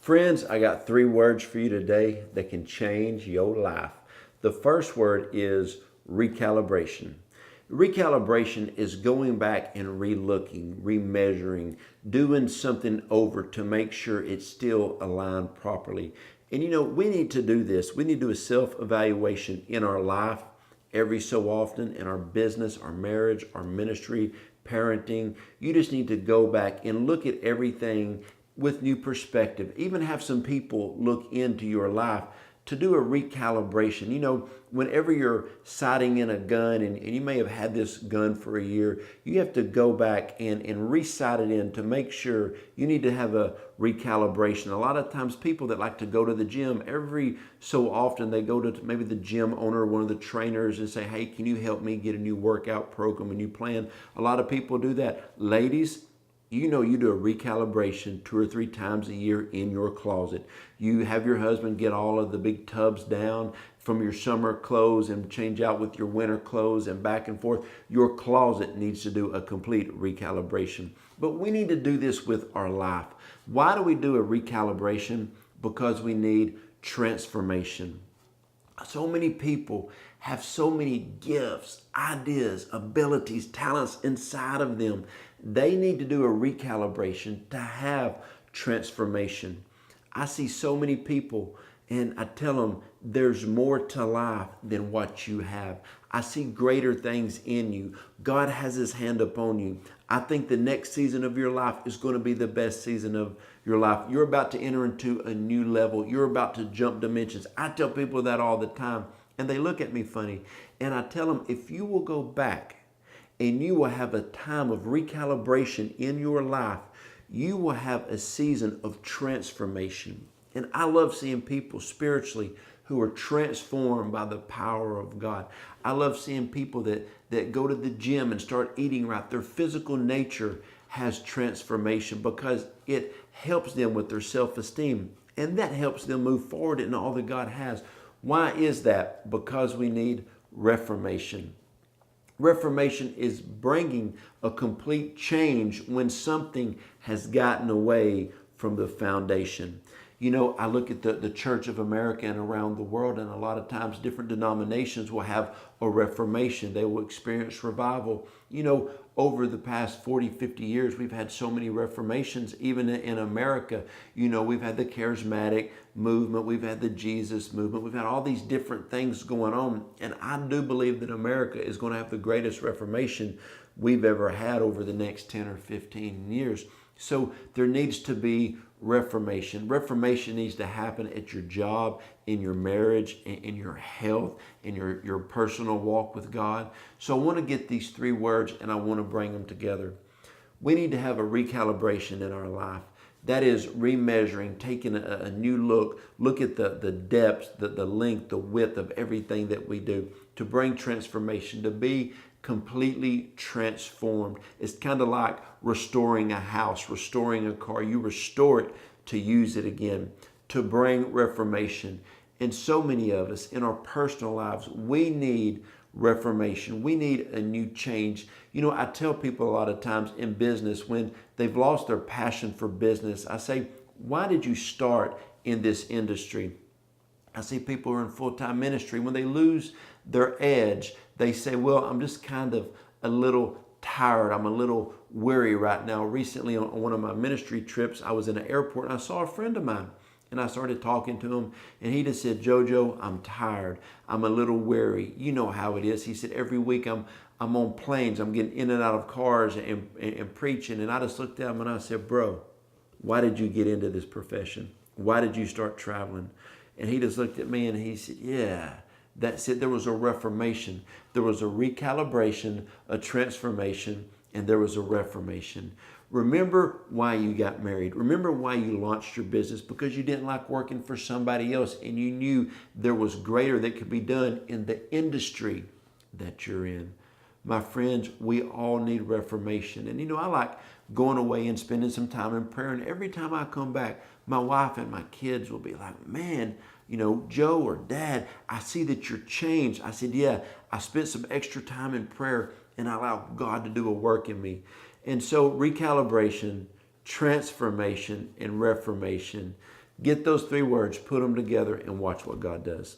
Friends, I got three words for you today that can change your life. The first word is recalibration. Recalibration is going back and re-looking, remeasuring, doing something over to make sure it's still aligned properly. And we need to do this. We need to do a self-evaluation in our life every so often, in our business, our marriage, our ministry, parenting. You just need to go back and look at everything with new perspective. Even have some people look into your life to do a recalibration. Whenever you're sighting in a gun and you may have had this gun for a year, you have to go back and re-sight it in to make sure. You need to have a recalibration. A lot of times people that like to go to the gym, every so often they go to maybe the gym owner or one of the trainers and say, hey, can you help me get a new workout program, a new plan? A lot of people do that. Ladies, you do a recalibration 2 or 3 times a year in your closet. You have your husband get all of the big tubs down from your summer clothes and change out with your winter clothes and back and forth. Your closet needs to do a complete recalibration. But we need to do this with our life. Why do we do a recalibration? Because we need transformation. So many people have so many gifts, ideas, abilities, talents inside of them. They need to do a recalibration to have transformation. I see so many people and I tell them there's more to life than what you have. I see greater things in you. God has his hand upon you. I think the next season of your life is going to be the best season of your life. You're about to enter into a new level. You're about to jump dimensions. I tell people that all the time and they look at me funny. And I tell them, if you will go back and you will have a time of recalibration in your life, you will have a season of transformation. And I love seeing people spiritually who are transformed by the power of God. I love seeing people that go to the gym and start eating right. Their physical nature has transformation because it helps them with their self-esteem. And that helps them move forward in all that God has. Why is that? Because we need reformation. Reformation is bringing a complete change when something has gotten away from the foundation. I look at the Church of America and around the world, and a lot of times different denominations will have a reformation. They will experience revival. Over the past 40, 50 years, we've had so many reformations, even in America. We've had the charismatic movement. We've had the Jesus movement. We've had all these different things going on. And I do believe that America is going to have the greatest reformation we've ever had over the next 10 or 15 years. So there needs to be reformation. Reformation needs to happen at your job, in your marriage, in your health, in your personal walk with God. So I want to get these three words and I want to bring them together. We need to have a recalibration in our life. That is remeasuring, taking a new look at the depth, the length, the width of everything that we do to bring transformation, to be completely transformed. It's kind of like restoring a house, restoring a car. You restore it to use it again, to bring reformation. And so many of us in our personal lives, we need reformation. We need a new change. I tell people a lot of times in business when they've lost their passion for business, I say, why did you start in this industry? I see people who are in full-time ministry. When they lose their edge, they say, well, I'm just kind of a little tired. I'm a little weary right now. Recently on one of my ministry trips, I was in an airport and I saw a friend of mine. And I started talking to him and he just said, Jojo, I'm tired. I'm a little weary. You know how it is. He said, every week I'm on planes. I'm getting in and out of cars and preaching. And I just looked at him and I said, bro, why did you get into this profession? Why did you start traveling? And he just looked at me and he said, yeah, that's it. There was a reformation. There was a recalibration, a transformation, and there was a reformation. Remember why you got married. Remember why you launched your business, because you didn't like working for somebody else and you knew there was greater that could be done in the industry that you're in. My friends, we all need reformation. And I like going away and spending some time in prayer. And every time I come back, my wife and my kids will be like, man, Joe or Dad, I see that you're changed. I said, yeah, I spent some extra time in prayer and I allowed God to do a work in me. And so recalibration, transformation, and reformation. Get those three words, put them together, and watch what God does.